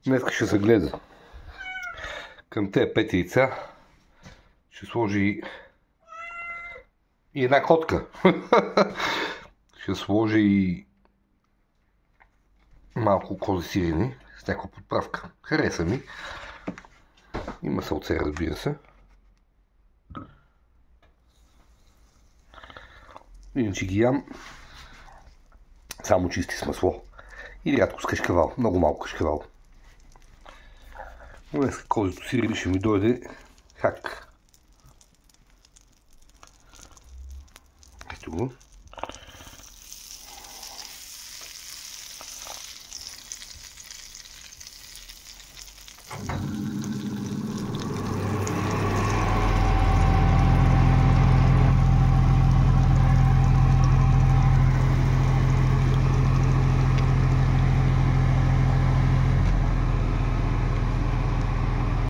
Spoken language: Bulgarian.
Днес ще се гледа. Към тези 5 яйца ще сложи и една котка. Ще сложи и малко кози сирени с някаква подправка. Хареса ми. Има сълце, разбира се. Иначе ги ям само чисти с масло. И рядко с кашкавал. Много малко кашкавал. Но днес козито сирене ще ми дойде хак. Ето го.